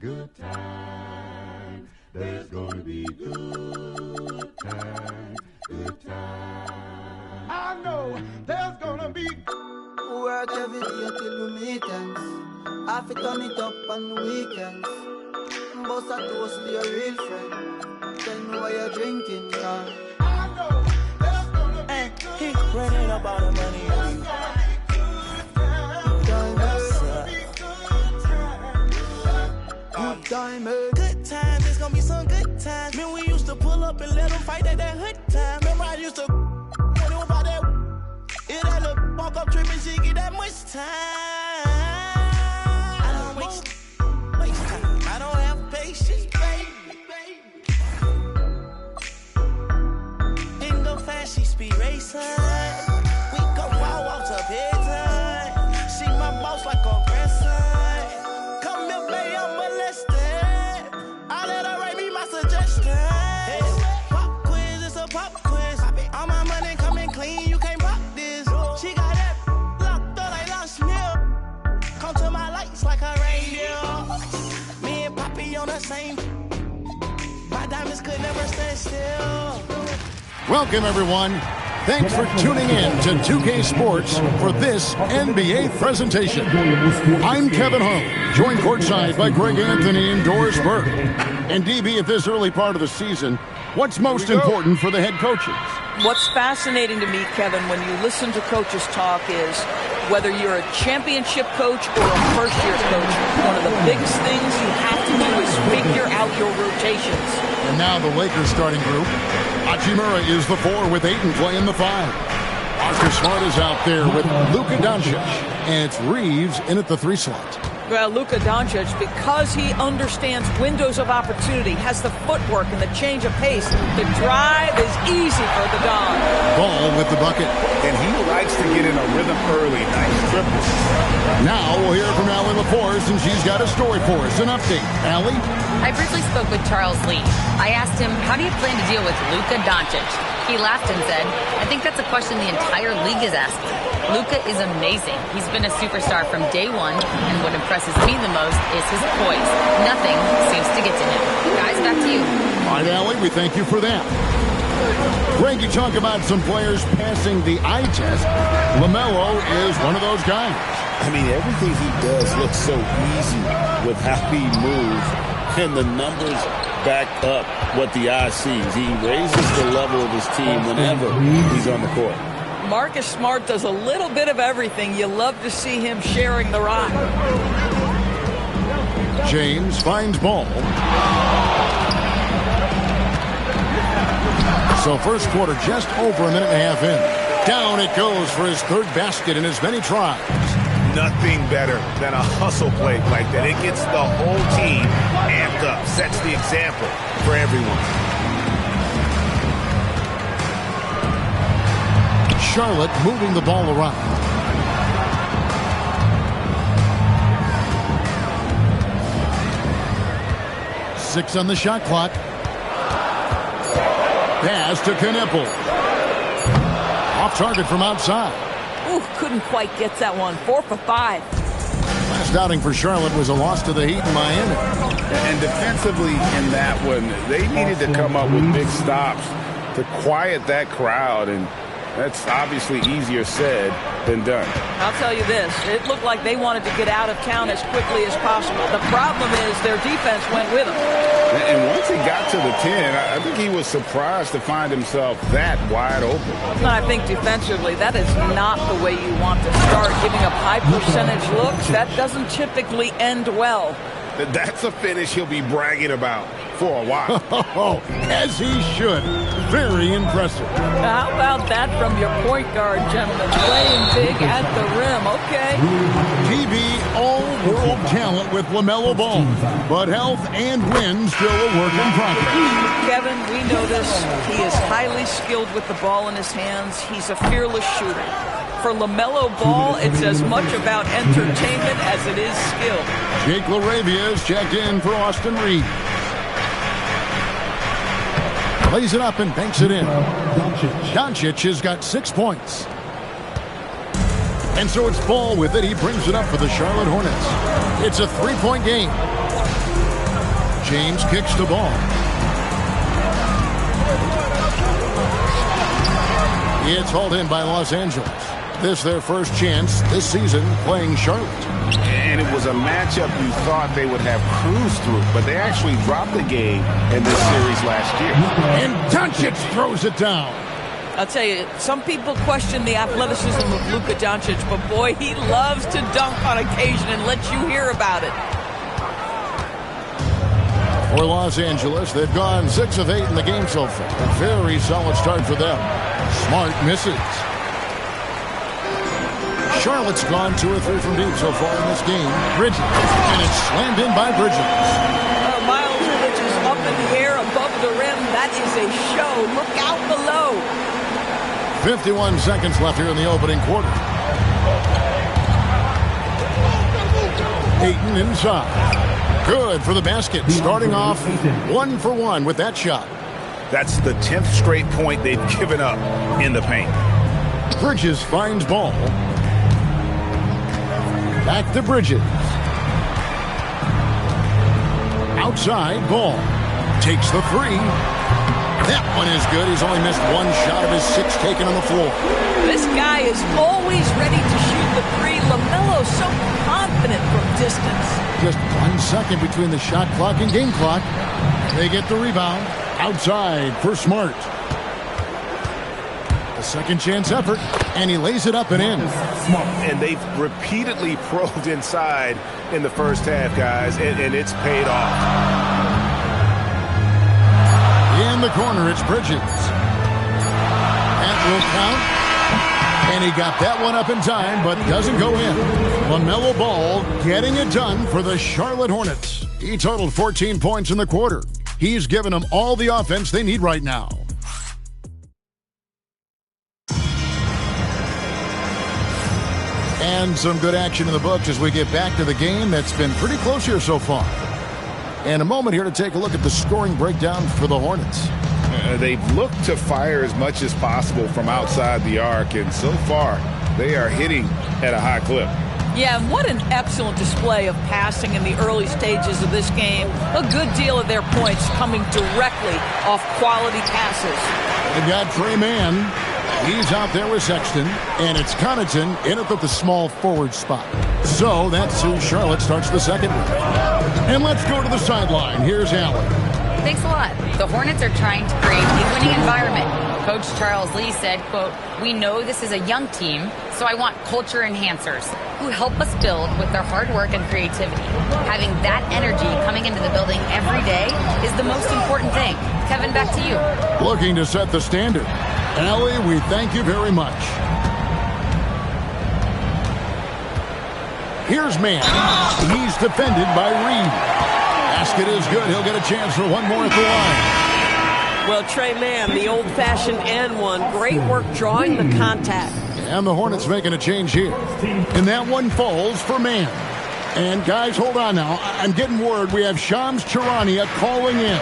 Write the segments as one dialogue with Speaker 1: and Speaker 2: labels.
Speaker 1: good times. There's gonna be good times, good times. I know there's gonna be
Speaker 2: work every day till we meet ends. I fit turn it up on the weekends. Boss a toast to your real friend. Tell me why you're drinking, girl.
Speaker 1: I know there's gonna be
Speaker 2: Hey, he running up all the money on you. Good time,
Speaker 3: Good times, it's gonna be some good times. Man, we used to pull up and let them fight at that hood time. Remember I used to when it was about that. It that little walk up tripping, she get that much time. I don't waste time. I don't have patience, baby. Didn't go fast, she speed racing. We go wild walks up every time. She my boss like a grandson. Come here, play, I'm molested. I let her write me my suggestions. Hey, pop quiz, it's a pop quiz. All my money coming clean, you can't pop this. She got that locked up like Lost Mill. Come to my lights like a radio. Me and Poppy on the same. My diamonds could never stand still.
Speaker 4: Welcome, everyone. Thanks for tuning in to 2K Sports for this NBA presentation. I'm Kevin Harlan, joined courtside by Greg Anthony and Doris Burke. And DB, at this early part of the season, what's most important for the head coaches?
Speaker 5: What's fascinating to me, Kevin, when you listen to coaches talk is whether you're a championship coach or a first-year coach, one of the biggest things you have to do is figure out your rotations.
Speaker 4: And now the Lakers starting group. Hachimura is the 4 with Ayton playing the 5. Marcus Smart is out there with Luka Doncic. And it's Reeves in at the 3 slot.
Speaker 5: Well, Luka Doncic, because he understands windows of opportunity, has the footwork and the change of pace. The drive is easy for the Don.
Speaker 4: Ball with the bucket.
Speaker 6: And he likes to get in a rhythm early. Nice triple.
Speaker 4: Now we'll hear from Allie LaForce, and she's got a story for us. An update. Allie?
Speaker 7: I briefly spoke with Charles Lee. I asked him, how do you plan to deal with Luka Doncic? He laughed and said, I think that's a question the entire league is asking. Luka is amazing. He's been a superstar from day one, and what impresses me the most is his poise. Nothing seems to get to him. Guys, back to you.
Speaker 4: All right, Allie, we thank you for that. Greg, you talk about some players passing the eye test. LaMelo is one of those guys.
Speaker 6: I mean, everything he does looks so easy with how he moves, and the numbers back up what the eye sees. He raises the level of his team whenever he's on the court.
Speaker 5: Marcus Smart does a little bit of everything. You love to see him sharing the rock.
Speaker 4: James finds ball. So first quarter just over a minute and a half in. Down it goes for his 3rd basket in as many tries.
Speaker 6: Nothing better than a hustle play like that. It gets the whole team amped up, sets the example for everyone.
Speaker 4: Charlotte moving the ball around. Six on the shot clock. Pass to Kneppel. Off target from outside.
Speaker 5: Ooh, couldn't quite get that one. 4 for 5.
Speaker 4: Last outing for Charlotte was a loss to the Heat in Miami.
Speaker 6: And defensively in that one, they needed to come up with big stops to quiet that crowd, and that's obviously easier said than done.
Speaker 5: I'll tell you this, it looked like they wanted to get out of town as quickly as possible. The problem is their defense went with them.
Speaker 6: And once he got to the 10, I think he was surprised to find himself that wide open.
Speaker 5: And I think defensively, that is not the way you want to start. Giving up high percentage looks, that doesn't typically end well.
Speaker 6: That's a finish he'll be bragging about for a while.
Speaker 4: As he should. Very impressive.
Speaker 5: How about that from your point guard, gentlemen? Playing big at the rim. Okay.
Speaker 4: DB, all-world talent with LaMelo Ball. But health and win still a work in progress.
Speaker 5: Kevin, we know this. He is highly skilled with the ball in his hands. He's a fearless shooter. For LaMelo Ball, it's as much about entertainment as it is skill.
Speaker 4: Jake LaRavia is checked in for Austin Reed. Lays it up and banks it in. Doncic has got 6 points. And so it's Ball with it. He brings it up for the Charlotte Hornets. It's a 3-point game. James kicks the ball. It's hauled in by Los Angeles. This their first chance this season playing Charlotte.
Speaker 8: And it was a matchup you thought they would have cruised through, but they actually dropped the game in this series last year.
Speaker 4: And Doncic throws it down.
Speaker 5: I'll tell you, some people question the athleticism of Luka Doncic, but boy, he loves to dunk on occasion and let you hear about it.
Speaker 4: For Los Angeles, they've gone 6 of 8 in the game so far. A very solid start for them. Smart misses. Charlotte's gone 2 or 3 from deep so far in this game. Bridges, and it's slammed in by Bridges.
Speaker 5: Miles Bridges up in the air above the rim. That is a show. Look out below.
Speaker 4: 51 seconds left here in the opening quarter. Ayton inside. Good for the basket. Starting off 1 for 1 with that shot.
Speaker 8: That's the 10th straight point they've given up in the paint.
Speaker 4: Bridges finds ball. Back to Bridges. Outside, ball. Takes the 3. That one is good. He's only missed 1 shot of his 6 taken on the floor.
Speaker 5: This guy is always ready to shoot the 3. LaMelo so confident from distance.
Speaker 4: Just 1 second between the shot clock and game clock. They get the rebound. Outside for Smart. A second chance effort, and he lays it up and in.
Speaker 8: And they've repeatedly probed inside in the first half, guys, and it's paid off.
Speaker 4: In the corner, it's Bridges. That will count. And he got that one up in time, but doesn't go in. LaMelo Ball getting it done for the Charlotte Hornets. He totaled 14 points in the quarter. He's given them all the offense they need right now. And some good action in the books as we get back to the game that's been pretty close here so far. And a moment here to take a look at the scoring breakdown for the Hornets.
Speaker 8: They've looked to fire as much as possible from outside the arc, and so far they are hitting at a high clip.
Speaker 5: Yeah, and what an excellent display of passing in the early stages of this game. A good deal of their points coming directly off quality passes.
Speaker 4: They've got Trey Mann. He's out there with Sexton, and it's Connaughton in at the small forward spot. So that's who Charlotte starts the second with. And let's go to the sideline. Here's Allen.
Speaker 7: Thanks a lot. The Hornets are trying to create a winning environment. Coach Charles Lee said, quote, "We know this is a young team, so I want culture enhancers who help us build with their hard work and creativity. Having that energy coming into the building every day is the most important thing." Kevin, back to you.
Speaker 4: Looking to set the standard. Allie, we thank you very much. Here's Mann. He's defended by Reed. Basket is good. He'll get a chance for one more at the line.
Speaker 5: Well, Trey Mann, the old-fashioned and one. Great work drawing the contact.
Speaker 4: And the Hornets making a change here. And that one falls for Mann. And guys, hold on now. I'm getting word we have Shams Charania calling in.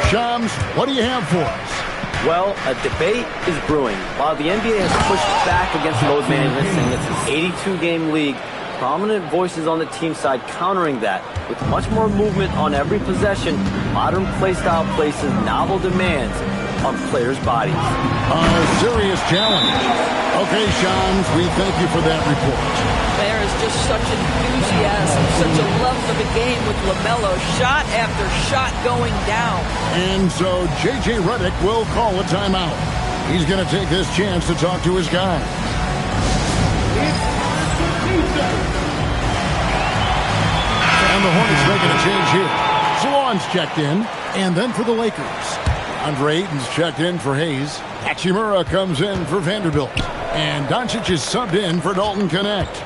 Speaker 4: Shams, what do you have for us?
Speaker 9: Well, a debate is brewing. While the NBA has pushed back against load management, saying it's an 82-game league, prominent voices on the team side countering that. With much more movement on every possession, modern playstyle places novel demands on players' bodies.
Speaker 4: A serious challenge. Okay, Shams, we thank you for that report.
Speaker 5: There is just such enthusiasm, such a love for the game with LaMelo, shot after shot going down.
Speaker 4: And so J.J. Redick will call a timeout. He's going to take this chance to talk to his guy. And the Hornets making a change here. Salon's checked in. And then for the Lakers, Andre Ayton's checked in for Hayes. Hachimura comes in for Vanderbilt. And Doncic is subbed in for Dalton Connect.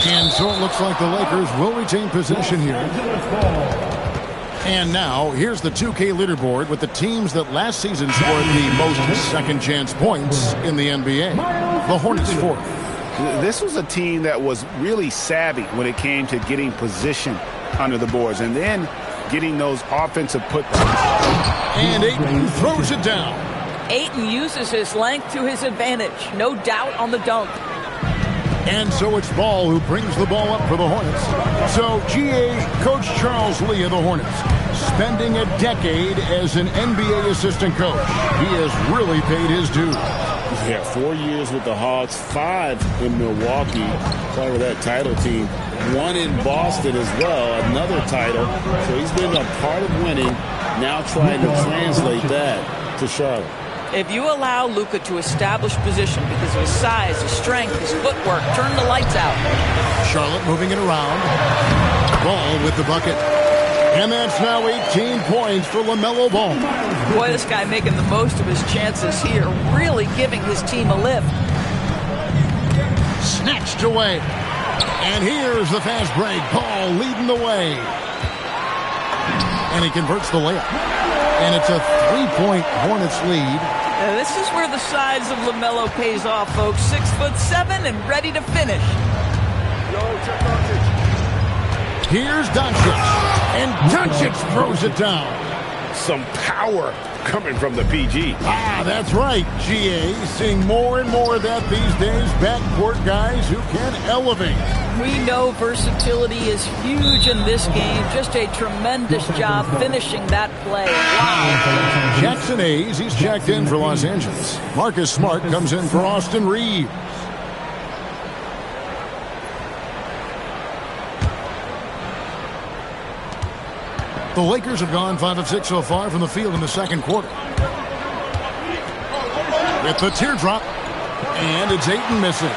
Speaker 4: And so it looks like the Lakers will retain possession here. And now, here's the 2K leaderboard with the teams that last season scored the most second chance points in the NBA. The Hornets fourth.
Speaker 8: This was a team that was really savvy when it came to getting position under the boards and then getting those offensive putbacks.
Speaker 4: And Ayton throws it down.
Speaker 5: Ayton uses his length to his advantage. No doubt on the dunk.
Speaker 4: And so it's Ball who brings the ball up for the Hornets. So GA Coach Charles Lee of the Hornets, spending a decade as an NBA assistant coach. He has really paid his dues.
Speaker 6: Yeah, 4 years with the Hawks, 5 in Milwaukee, part of that title team. 1 in Boston as well, another title. So he's been a part of winning, now trying to translate that to Charlotte.
Speaker 5: If you allow Luka to establish position because of his size, his strength, his footwork, turn the lights out.
Speaker 4: Charlotte moving it around. Ball with the bucket. And that's now 18 points for LaMelo Ball.
Speaker 5: Boy, this guy making the most of his chances here, really giving his team a lift.
Speaker 4: Snatched away. And here's the fast break. Ball leading the way. And he converts the layup. And it's a 3-point Hornets lead.
Speaker 5: This is where the size of LaMelo pays off, folks. 6'7" and ready to finish.
Speaker 4: Here's Doncic. And Doncic throws it down.
Speaker 8: Some power coming from the PG.
Speaker 4: Ah, that's right, GA. Seeing more and more of that these days. Backcourt guys who can elevate.
Speaker 5: We know versatility is huge in this game. Just a tremendous job finishing that play. Wow.
Speaker 4: Jackson Hayes, he's checked in for Los Angeles. Marcus Smart comes in for Austin Reeves. The Lakers have gone 5 of 6 so far from the field in the second quarter. With the teardrop, and it's Ayton missing.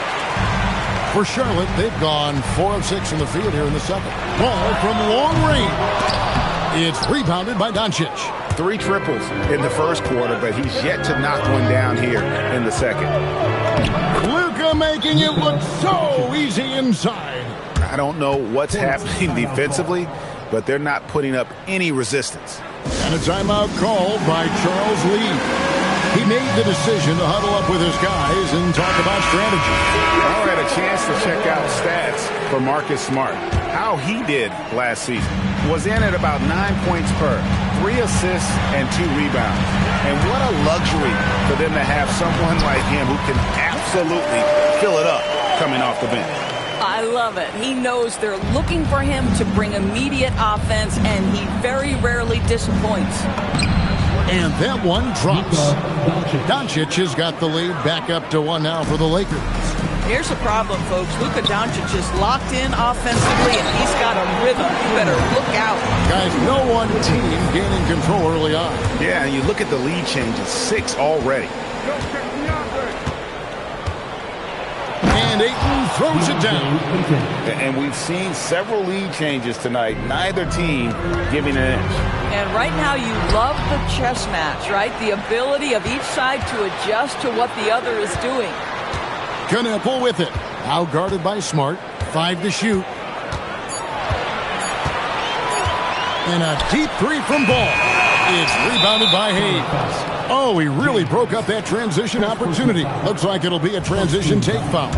Speaker 4: For Charlotte, they've gone 4 of 6 from the field here in the second. Ball from long range. It's rebounded by Doncic.
Speaker 8: 3 triples in the first quarter, but he's yet to knock one down here in the second.
Speaker 4: Luka making it look so easy inside.
Speaker 8: I don't know what's happening defensively, but they're not putting up any resistance.
Speaker 4: And a timeout called by Charles Lee. He made the decision to huddle up with his guys and talk about strategy.
Speaker 8: I had a chance to check out stats for Marcus Smart. How he did last season was in at about 9 points per, 3 assists and 2 rebounds. And what a luxury for them to have someone like him who can absolutely fill it up coming off the bench.
Speaker 5: I love it. He knows they're looking for him to bring immediate offense, and he very rarely disappoints.
Speaker 4: And that one drops. Doncic has got the lead back up to 1 now for the Lakers.
Speaker 5: Here's the problem, folks. Luka Doncic is locked in offensively, and he's got a rhythm. You better look out.
Speaker 4: Guys, no one team gaining control early on.
Speaker 8: Yeah, and you look at the lead changes, 6 already.
Speaker 4: And Ayton throws it down.
Speaker 6: And we've seen several lead changes tonight. Neither team giving an inch.
Speaker 5: And right now you love the chess match, right? The ability of each side to adjust to what the other is doing.
Speaker 4: Knepel with it. Out guarded by Smart. 5 to shoot. And a deep 3 from Ball. It's rebounded by Hayes. Oh, he really broke up that transition opportunity. Looks like it'll be a transition take foul.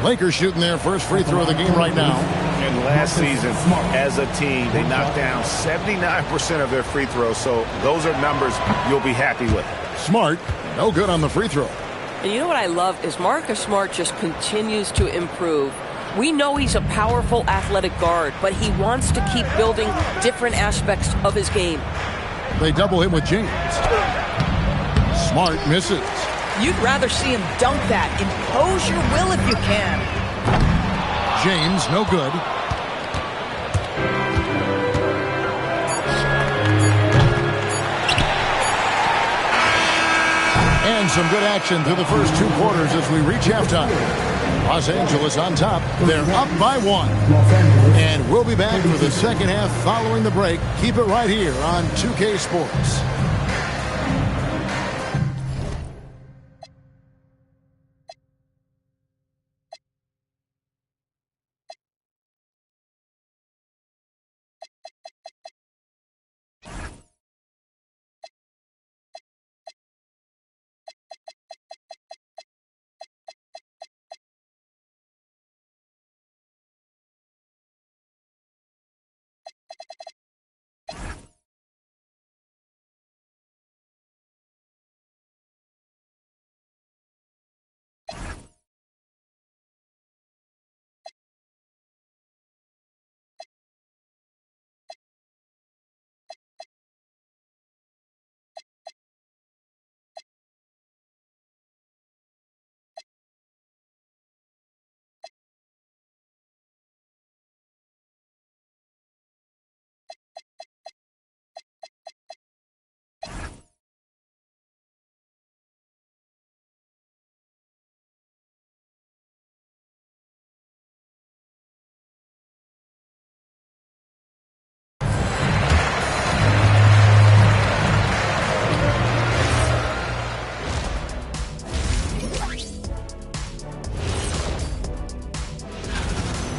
Speaker 4: Lakers shooting their first free throw of the game right now.
Speaker 8: And last season, as a team, they knocked down 79% of their free throws, so those are numbers you'll be happy with.
Speaker 4: Smart, no good on the free throw.
Speaker 10: And you know what I love is Marcus Smart just continues to improve. We know he's a powerful athletic guard, but he wants to keep building different aspects of his game.
Speaker 4: They double him with James. Smart misses.
Speaker 5: You'd rather see him dunk that. Impose your will if you can.
Speaker 4: James, no good. And some good action through the first 2 quarters as we reach halftime. Los Angeles on top. They're up by 1. And we'll be back for the second half following the break. Keep it right here on 2K Sports.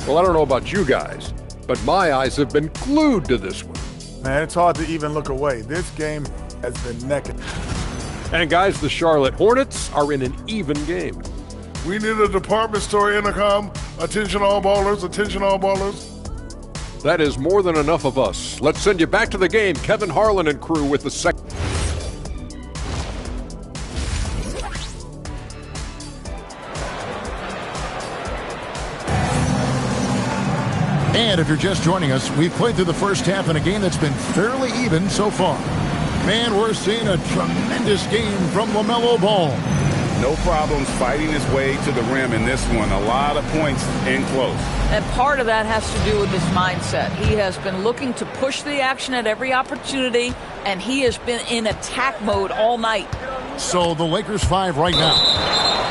Speaker 11: Well, I don't know about you guys, but my eyes have been glued to this one.
Speaker 12: Man, it's hard to even look away. This game has been neck and...
Speaker 11: And guys, the Charlotte Hornets are in an even game.
Speaker 13: We need a department store intercom. Attention all ballers, attention all ballers.
Speaker 11: That is more than enough of us. Let's send you back to the game. Kevin Harlan and crew with the second.
Speaker 4: And if you're just joining us, we've played through the first half in a game that's been fairly even so far. Man, we're seeing a tremendous game from LaMelo Ball.
Speaker 8: No problems fighting his way to the rim in this one. A lot of points in close.
Speaker 5: And part of that has to do with his mindset. He has been looking to push the action at every opportunity, and he has been in attack mode all night.
Speaker 4: So the Lakers 5 right now.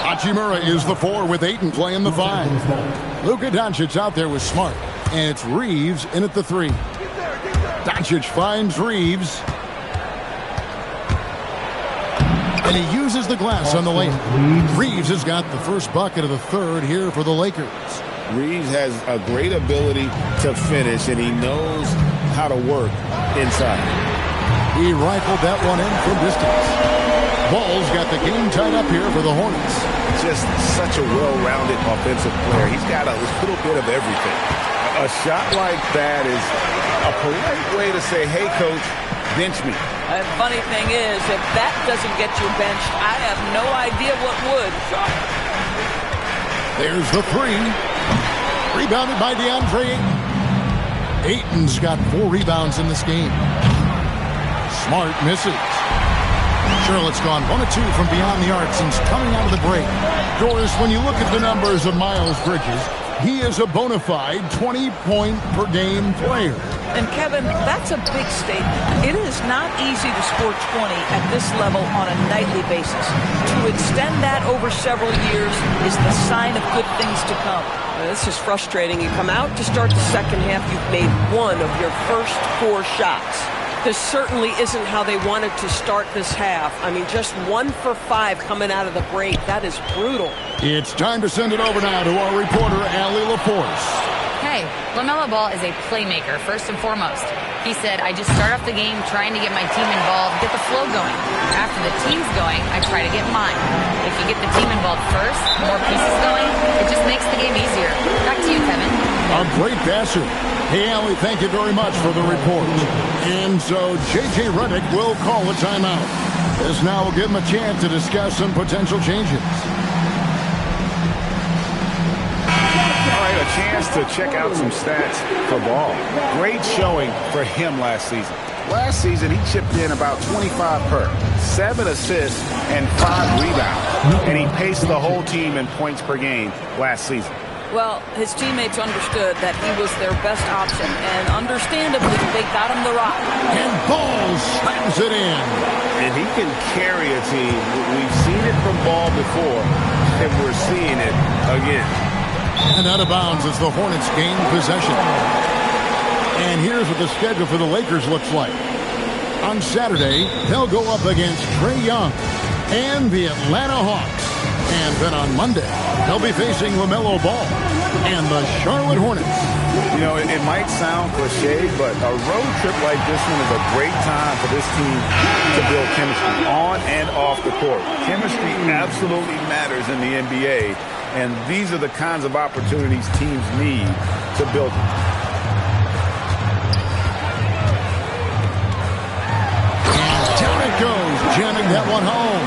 Speaker 4: Hachimura is the 4 with Ayton playing the 5. Luka Doncic out there with Smart. And it's Reeves in at the 3. Doncic finds Reeves. And he uses the glass on the lane. Reeves has got the first bucket of the third here for the Lakers.
Speaker 6: Reeves has a great ability to finish, and he knows how to work inside.
Speaker 4: He rifled that one in from distance. Ball's got the game tied up here for the Hornets.
Speaker 8: Just such a well-rounded offensive player. He's got a little bit of everything. A shot like that is a polite way to say, hey, coach, bench me.
Speaker 5: The funny thing is, if that doesn't get you benched, I have no idea what would.
Speaker 4: There's the 3. Rebounded by DeAndre Ayton. Ayton's got 4 rebounds in this game. Smart misses. Charlotte's gone 1 of 2 from beyond the arc since coming out of the break. Doris, when you look at the numbers of Miles Bridges, he is a bona fide 20-point-per-game player.
Speaker 5: And Kevin, that's a big statement. It is not easy to score 20 at this level on a nightly basis. To extend that over several years is the sign of good things to come.
Speaker 10: This is frustrating. You come out to start the second half, you've made 1 of your first 4 shots. This certainly isn't how they wanted to start this half. I mean, just 1 for 5 coming out of the break. That is brutal.
Speaker 4: It's time to send it over now to our reporter, Allie LaForce.
Speaker 7: Hey, LaMelo Ball is a playmaker, first and foremost. He said, I just start off the game trying to get my team involved, get the flow going. After the team's going, I try to get mine. If you get the team involved first, more pieces going, it just makes the game easier. Back to you, Kevin.
Speaker 4: A great passer. Hey, Allie, thank you very much for the report. And so J.J. Redick will call a timeout. This now will give him a chance to discuss some potential changes.
Speaker 8: All right, a chance to check out some stats for Ball. Great showing for him last season. Last season, he chipped in about 25 per, 7 assists, and 5 rebounds. And he paced the whole team in points per game last season.
Speaker 5: Well, his teammates understood that he was their best option, and understandably, they got him the rock.
Speaker 4: And Ball slams it in.
Speaker 8: And he can carry a team. We've seen it from Ball before, and we're seeing it again.
Speaker 4: And out of bounds as the Hornets gain possession. And here's what the schedule for the Lakers looks like. On Saturday, they'll go up against Trae Young and the Atlanta Hawks. And then on Monday, they'll be facing LaMelo Ball and the Charlotte Hornets.
Speaker 8: You know, it might sound cliche, but a road trip like this one is a great time for this team to build chemistry on and off the court. Chemistry absolutely matters in the NBA, and these are the kinds of opportunities teams need to build.
Speaker 4: And down it goes, jamming that one home.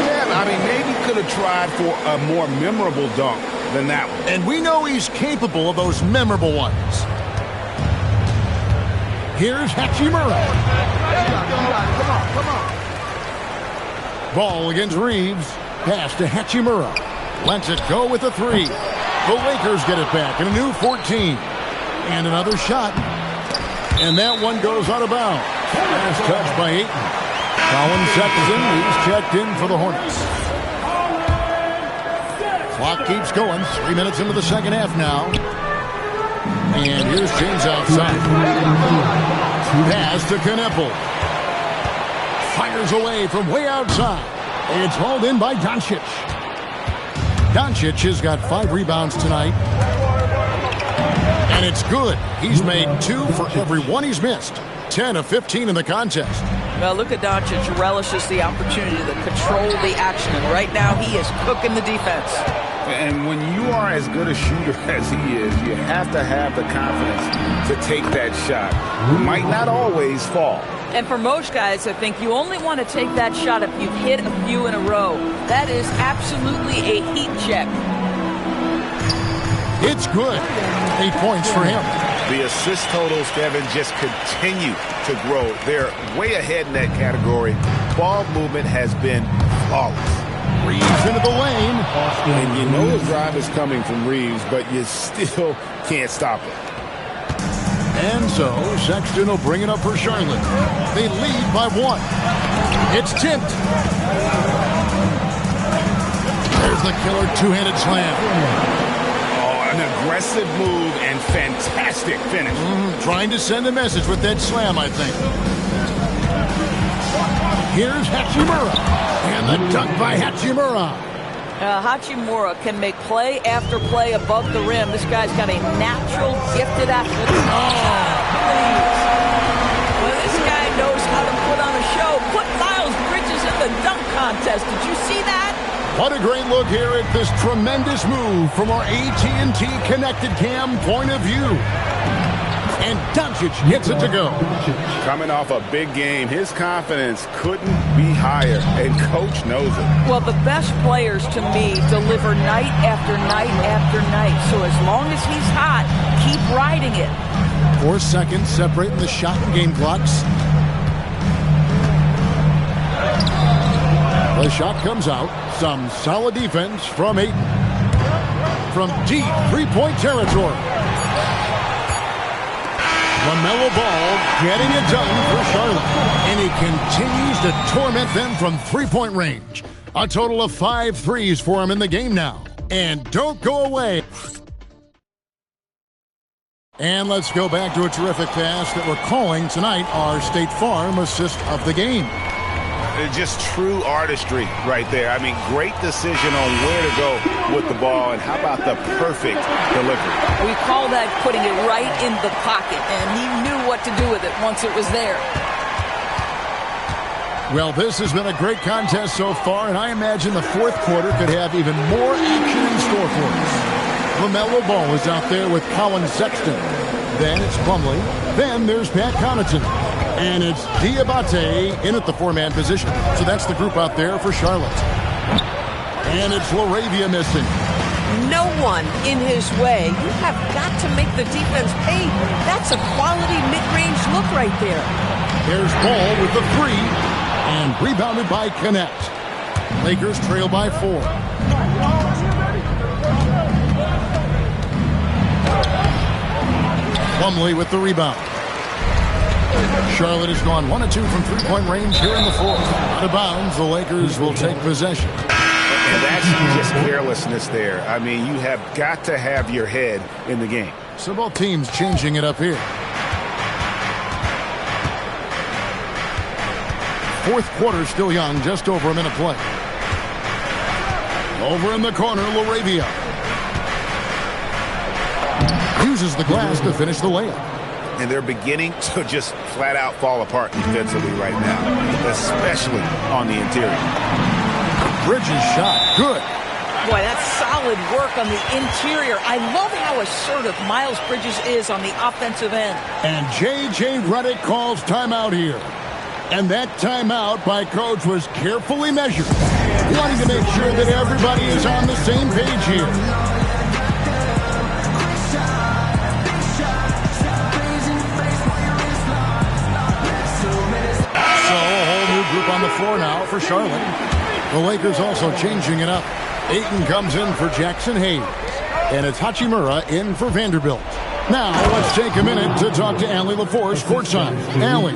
Speaker 8: Yeah, I mean, maybe could have tried for a more memorable dunk than that one.
Speaker 4: And we know he's capable of those memorable ones. Here's Hachimura. Come on. Ball against Reeves. Pass to Hachimura. Lets it go with a 3. The Lakers get it back in a new 14. And another shot. And that one goes out of bounds. Last touch by Ayton. Collins Sexton, he's checked in for the Hornets. Clock keeps going. 3 minutes into the second half now. And here's James outside. Pass to Kneppel. Fires away from way outside. It's hauled in by Doncic. Doncic has got 5 rebounds tonight. And it's good. He's made 2 for every 1 he's missed. 10 of 15 in the contest.
Speaker 5: Well, Luka Doncic relishes the opportunity to control the action, and right now he is cooking the defense.
Speaker 8: And when you are as good a shooter as he is, you have to have the confidence to take that shot. It might not always fall.
Speaker 5: And for most guys, I think you only want to take that shot if you've hit a few in a row. That is absolutely a heat check.
Speaker 4: It's good. 8 points for him.
Speaker 8: The assist totals, Kevin, just continue to grow. They're way ahead in that category. Ball movement has been flawless.
Speaker 4: Reeves into the lane.
Speaker 8: And you know the drive is coming from Reeves, but you still can't stop it.
Speaker 4: And so Sexton will bring it up for Charlotte. They lead by 1. It's tipped. There's the killer two-handed slam.
Speaker 8: An aggressive move and fantastic finish.
Speaker 4: Trying to send a message with that slam, I think. Here's Hachimura. And the dunk by Hachimura.
Speaker 5: Hachimura can make play after play above the rim. This guy's got a natural, gifted athlete. Please. Well, this guy knows how to put on a show. Put Miles Bridges in the dunk contest. Did you see that?
Speaker 4: What a great look here at this tremendous move from our AT&T Connected Cam point of view. And Doncic gets it to go.
Speaker 8: Coming off a big game, his confidence couldn't be higher, and Coach knows it.
Speaker 5: Well, the best players, to me, deliver night after night after night. So as long as he's hot, keep riding it.
Speaker 4: 4 seconds separating the shot and game clocks. The shot comes out. Some solid defense from Ayton. From deep three-point territory. LaMelo Ball getting it done for Charlotte. And he continues to torment them from three-point range. A total of 5 threes for him in the game now. And don't go away. And let's go back to a terrific pass that we're calling tonight our State Farm assist of the game.
Speaker 8: Just true artistry right there. I mean, great decision on where to go with the ball, and how about the perfect delivery?
Speaker 5: We call that putting it right in the pocket, and he knew what to do with it once it was there.
Speaker 4: Well, this has been a great contest so far, and I imagine the fourth quarter could have even more action in store for us. LaMelo Ball is out there with Colin Sexton. Then it's Plumlee. Then there's Pat Connaughton. And it's Diabate in at the 4-man position. So that's the group out there for Charlotte. And it's LaRavia missing.
Speaker 10: No one in his way. You have got to make the defense pay. That's a quality mid-range look right there.
Speaker 4: There's Ball with the 3. And rebounded by Connect. Lakers trail by 4. Plumlee with the rebound. Charlotte has gone 1 of 2 from three-point range here in the fourth. Out of bounds, the Lakers will take possession.
Speaker 8: And that's just carelessness there. I mean, you have got to have your head in the game.
Speaker 4: So both teams changing it up here. Fourth quarter still young, just over a minute play. Over in the corner, LaRavia. Uses the glass to finish the layup.
Speaker 8: And they're beginning to just flat out fall apart defensively right now, especially on the interior.
Speaker 4: Bridges shot. Good.
Speaker 5: Boy, that's solid work on the interior. I love how assertive Miles Bridges is on the offensive end.
Speaker 4: And J.J. Redick calls timeout here. And that timeout by Coach was carefully measured, wanting to make sure that everybody is on the same page here. Group on the floor now for Charlotte. The Lakers also changing it up. Ayton comes in for Jackson Hayes. And it's Hachimura in for Vanderbilt. Now let's take a minute to talk to Allie LaForce courtside. Allie.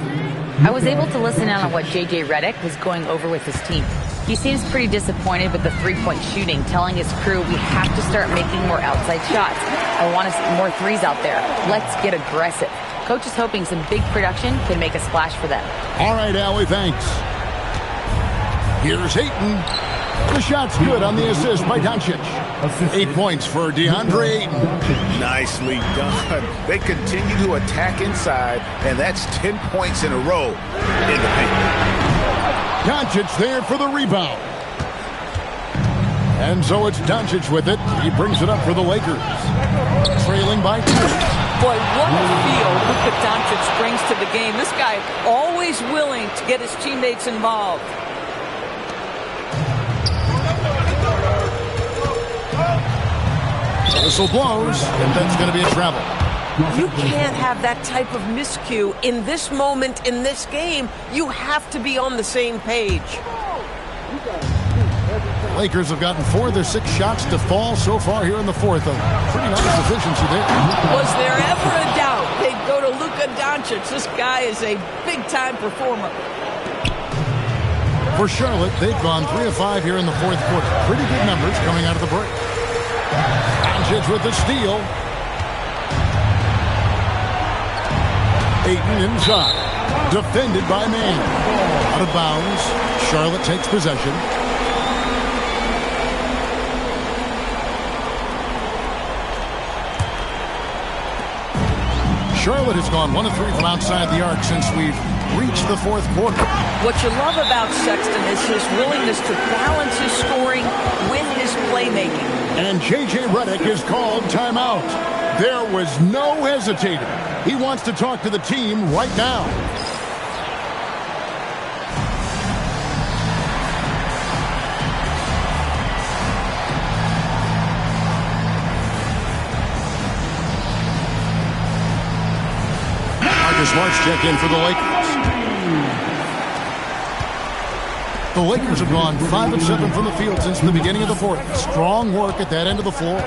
Speaker 7: I was able to listen in on what J.J. Redick was going over with his team. He seems pretty disappointed with the three-point shooting, telling his crew we have to start making more outside shots. I want to see more threes out there. Let's get aggressive. Coach is hoping some big production can make a splash for them.
Speaker 4: All right, Allie, thanks. Here's Ayton. The shot's good on the assist by Doncic. 8 points for DeAndre Ayton.
Speaker 8: Nicely done. They continue to attack inside, and that's 10 points in a row in the paint.
Speaker 4: Doncic there for the rebound. And so it's Doncic with it. He brings it up for the Lakers. Trailing by 2.
Speaker 5: Boy, what a feel Luka Doncic brings to the game. This guy always willing to get his teammates involved.
Speaker 4: Whistle blows, and that's going to be a travel.
Speaker 10: You can't have that type of miscue in this moment in this game. You have to be on the same page.
Speaker 4: Lakers have gotten 4 of their 6 shots to fall so far here in the fourth. A pretty nice efficiency there.
Speaker 10: Was there ever a doubt they'd go to Luka Doncic? This guy is a big-time performer.
Speaker 4: For Charlotte, they've gone 3 of 5 here in the fourth quarter. Pretty good numbers coming out of the break. Doncic with the steal. Ayton inside. Defended by Mann. Out of bounds. Charlotte takes possession. Charlotte has gone 1 of 3 from outside the arc since we've reached the fourth quarter.
Speaker 5: What you love about Sexton is his willingness to balance his scoring with his playmaking.
Speaker 4: And J.J. Redick is called timeout. There was no hesitating. He wants to talk to the team right now. Smart's check in for the Lakers. The Lakers have gone 5 of 7 from the field since the beginning of the fourth. Strong work at that end of the floor.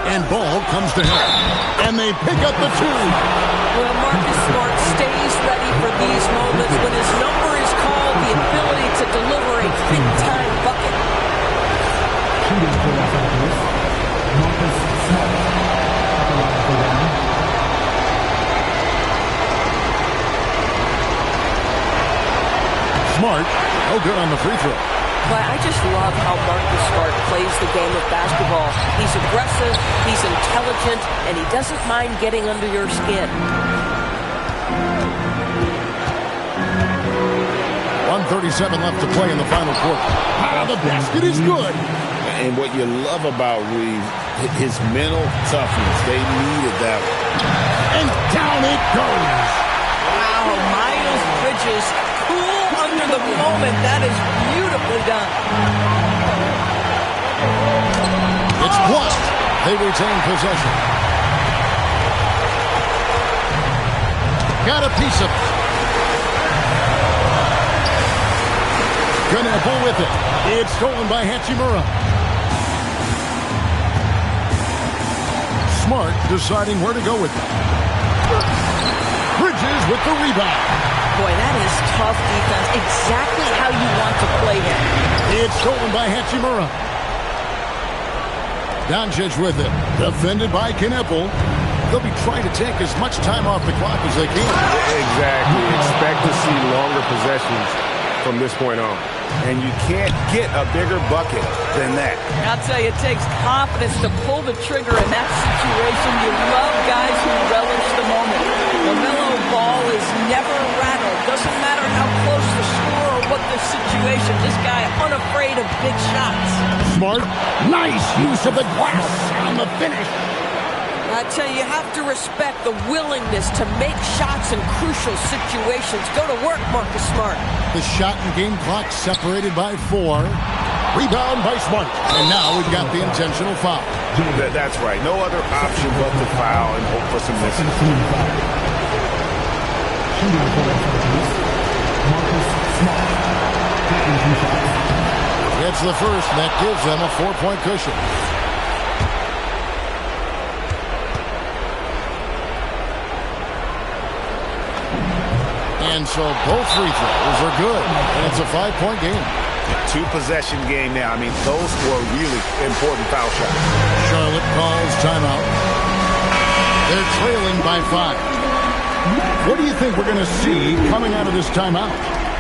Speaker 4: And ball comes to him. And they pick up the 2.
Speaker 10: Well, Marcus Smart stays ready for these moments when his number is called, the ability to deliver a big-time bucket.
Speaker 1: Shooting for Los Angeles, Marcus Smart.
Speaker 4: Smart, no good on the free throw.
Speaker 10: But I just love how Marcus Smart plays the game of basketball. He's aggressive, he's intelligent, and he doesn't mind getting under your skin.
Speaker 4: 1:37 left to play in the final quarter. The basket is good.
Speaker 6: And what you love about Reeves, his mental toughness. They needed that one.
Speaker 4: And down it goes.
Speaker 10: Wow, Miles Bridges, cool under the moment. That is beautifully done.
Speaker 4: It's blocked. They retain possession. Got a piece of it. Kneppel with it. It's stolen by Hachimura. Smart deciding where to go with it. Bridges with the rebound.
Speaker 5: Boy, that is tough defense. Exactly how you want to play him.
Speaker 4: It's stolen by Hachimura. Doncic with it. Defended by Kneppel. They'll be trying to take as much time off the clock as they can.
Speaker 14: Exactly. Expect to see longer possessions from this point on.
Speaker 8: And you can't get a bigger bucket than that.
Speaker 5: I'll tell you, it takes confidence to pull the trigger in that situation. You love guys who relish the moment. LaMelo Ball is never rattled. Doesn't matter how close the score or what the situation. This guy unafraid of big shots.
Speaker 4: Smart. Nice use of the glass on the finish.
Speaker 10: I tell you, you have to respect the willingness to make shots in crucial situations. Go to work, Marcus Smart.
Speaker 4: The shot and game clock separated by 4. Rebound by Smart. And now we've got the intentional foul.
Speaker 8: That's right. No other option but to foul and hope for some misses.
Speaker 4: It's the first, and that gives them a 4-point cushion. And so both free throws are good, and it's a 5-point game.
Speaker 8: 2-possession game now. I mean, those were really important foul shots.
Speaker 4: Charlotte calls timeout. They're trailing by 5. What do you think we're going to see coming out of this timeout?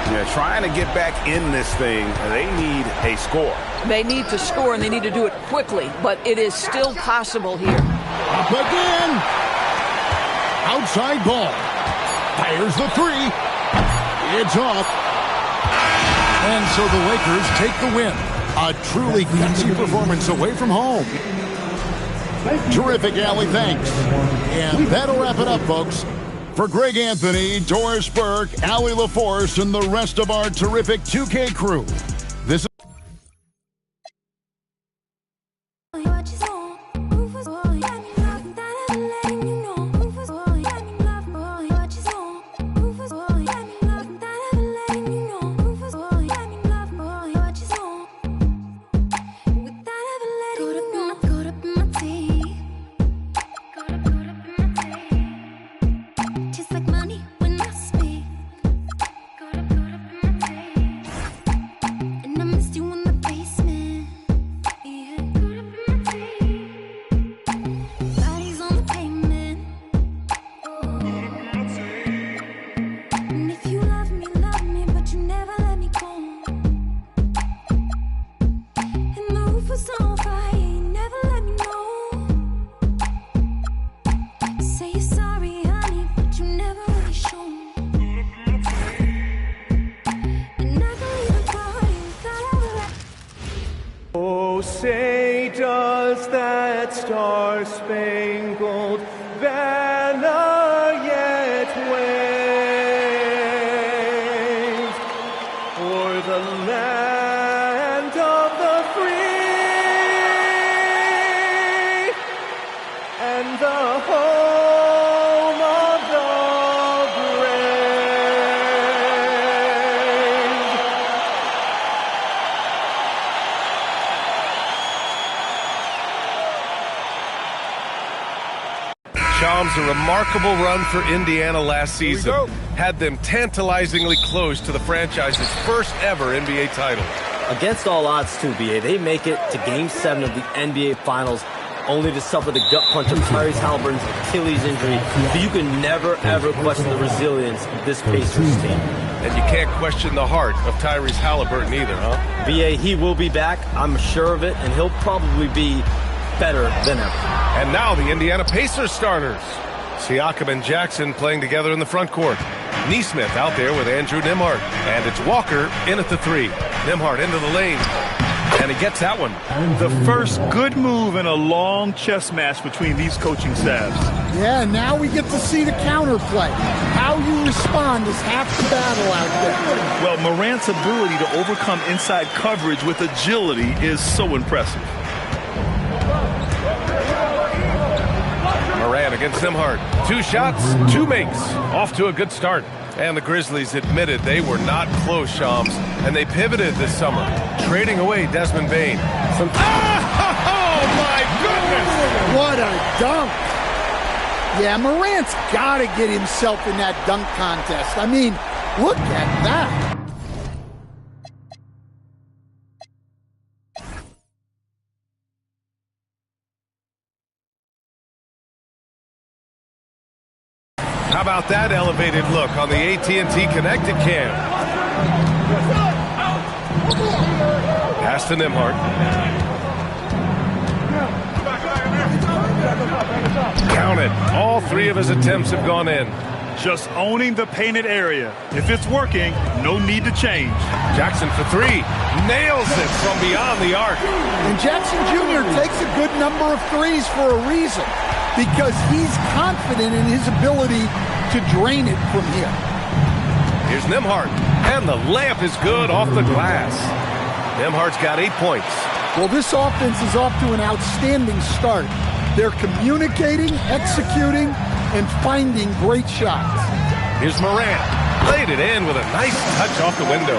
Speaker 8: Yeah, trying to get back in this thing, they need a score.
Speaker 5: They need to score, and they need to do it quickly, but it is still possible here.
Speaker 4: Up again. Outside ball. Fires the three. It's off. And so the Lakers take the win. A truly gutsy performance away from home. Terrific, Allie. Thanks. And that'll wrap it up, folks. For Greg Anthony, Doris Burke, Allie LaForce, and the rest of our terrific 2K crew, this is...
Speaker 15: Say, does that star-spangled banner yet wave o'er the land of the free and the home of the
Speaker 16: Shams, a remarkable run for Indiana last season had them tantalizingly close to the franchise's first ever NBA title.
Speaker 9: Against all odds, too, BA, they make it to Game 7 of the NBA Finals only to suffer the gut punch of Tyrese Halliburton's Achilles injury. But you can never, ever question the resilience of this Pacers team.
Speaker 16: And you can't question the heart of Tyrese Halliburton either, huh?
Speaker 9: BA, he will be back, I'm sure of it, and he'll probably be better than ever.
Speaker 16: And now the Indiana Pacers starters. Siakam and Jackson playing together in the front court. Nesmith out there with Andrew Nembhard. And it's Walker in at the three. Nembhard into the lane. And he gets that one.
Speaker 17: The first good move in a long chess match between these coaching staffs.
Speaker 18: Yeah, now we get to see the counterplay. How you respond is half the battle out there.
Speaker 17: Well, Morant's ability to overcome inside coverage with agility is so impressive.
Speaker 16: Morant against Nembhard. 2 shots, 2 makes. Off to a good start. And the Grizzlies admitted they were not close, Shams, and they pivoted this summer, trading away Desmond Bane.
Speaker 18: Oh, my goodness! What a dunk! Yeah, Morant's got to get himself in that dunk contest. I mean, look at that.
Speaker 16: How about that elevated look on the AT&T Connected Cam? Pass to Nembhard. Count it. All 3 of his attempts have gone in.
Speaker 17: Just owning the painted area. If it's working, no need to change.
Speaker 16: Jackson for 3. Nails it from beyond the arc.
Speaker 18: And Jackson Jr. takes a good number of threes for a reason, because he's confident in his ability to drain it from here.
Speaker 16: Here's Nembhard, and the layup is good off the glass. Nembhard's got 8 points.
Speaker 18: Well, this offense is off to an outstanding start. They're communicating, executing, and finding great shots.
Speaker 16: Here's Morant. Laid it in with a nice touch off the window.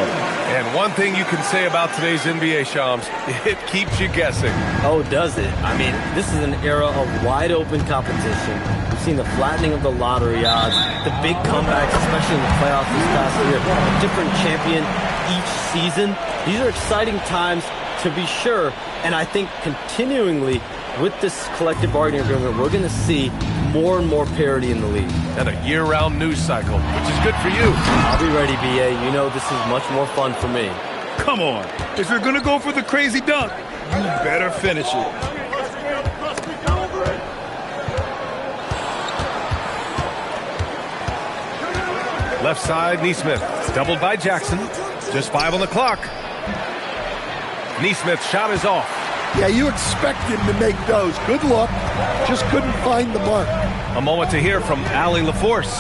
Speaker 16: And one thing you can say about today's NBA, Shams, it keeps you guessing.
Speaker 9: Oh, does it? I mean, this is an era of wide-open competition. We've seen the flattening of the lottery odds, the big comebacks, especially in the playoffs this past year, a different champion each season. These are exciting times, to be sure, and I think continuingly with this collective bargaining agreement, we're going to see more and more parity in the league.
Speaker 16: And a year-round news cycle, which is good for you.
Speaker 9: I'll be ready, BA. You know this is much more fun for me.
Speaker 17: Come on. If you're going to go for the crazy dunk, you better finish it.
Speaker 16: Left side, Nesmith. Doubled by Jackson. Just 5 on the clock. Nesmith's shot is off.
Speaker 18: Yeah, you expect him to make those. Good luck. Just couldn't find the mark.
Speaker 16: A moment to hear from Allie LaForce.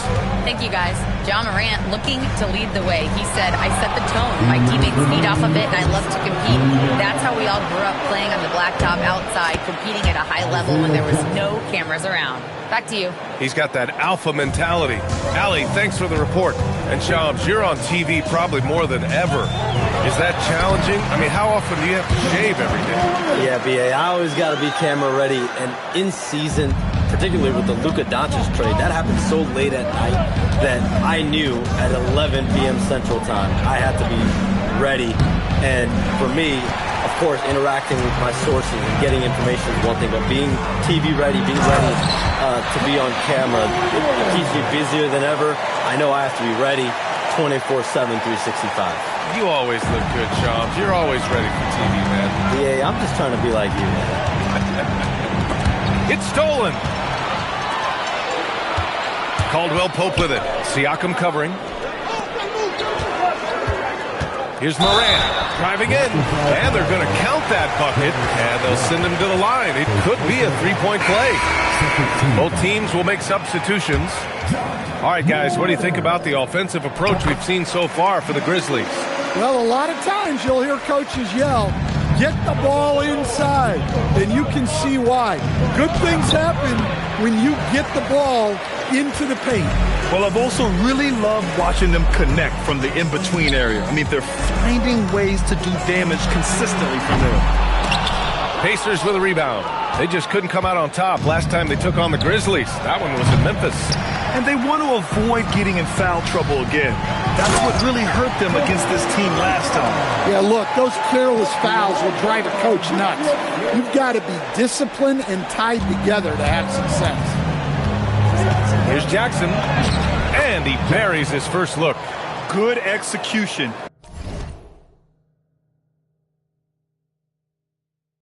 Speaker 7: Thank you, guys. John Morant looking to lead the way. He said, I set the tone. My teammates feed off of it, and I love to compete. That's how we all grew up, playing on the blacktop outside, competing at a high level when there was no cameras around. Back to you.
Speaker 16: He's got that alpha mentality. Allie, thanks for the report. And Shams, you're on TV probably more than ever. Is that challenging? I mean, how often do you have to shave every day?
Speaker 9: Yeah, BA, I always got to be camera ready. And in season, particularly with the Luka Doncic trade, that happened so late at night that I knew at 11 p.m. Central Time I had to be ready. And for me, of course, interacting with my sources and getting information is one thing, but being TV ready, being ready to be on camera, it keeps me busier than ever. I know I have to be ready 24/7, 365.
Speaker 16: You always look good, Shams. You're always ready for TV, man.
Speaker 9: Yeah, I'm just trying to be like you, man.
Speaker 16: It's stolen. Caldwell Pope with it. Siakam covering. Here's Morant driving in, and they're going to count that bucket, and they'll send him to the line. It could be a three-point play. Both teams will make substitutions. All right, guys, what do you think about the offensive approach we've seen so far for the Grizzlies?
Speaker 18: Well, a lot of times you'll hear coaches yell, get the ball inside, and you can see why. Good things happen when you get the ball into the paint.
Speaker 17: Well, I've also really loved watching them connect from the in-between area. I mean, they're finding ways to do damage consistently from there.
Speaker 16: Pacers with a rebound. They just couldn't come out on top last time they took on the Grizzlies. That one was in Memphis.
Speaker 17: And they want to avoid getting in foul trouble again. That's what really hurt them against this team last time.
Speaker 18: Yeah, look, those careless fouls will drive a coach nuts. You've got to be disciplined and tied together to have success.
Speaker 16: Here's Jackson, and he buries his first look.
Speaker 17: Good execution.